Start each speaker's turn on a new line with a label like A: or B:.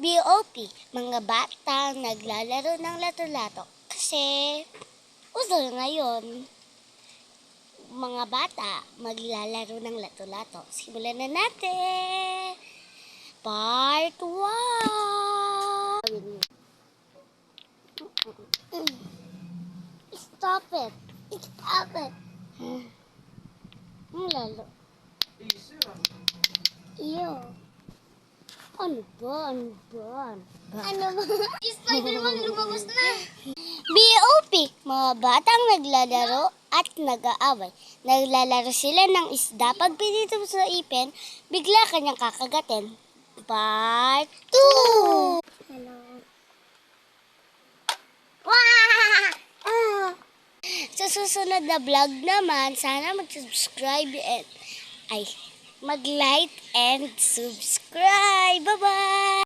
A: BOP, mga bata naglalaro ng lato-lato. Kasi, uso ngayon, mga bata maglalaro ng lato-lato. Simulan na natin! Part 1! Stop it! Stop it! Ang lalo. Iyo. Ano ba? Ano ba? Spider-Man lumabas na! BOP, mga batang naglalaro at nag-aaway. Naglalaro sila ng isda. Pag pinito sa ipin, bigla kanyang kakagatin. Part 2! Hello. Sa susunod na vlog naman, sana mag-subscribe and mag-like and subscribe. Bye-bye!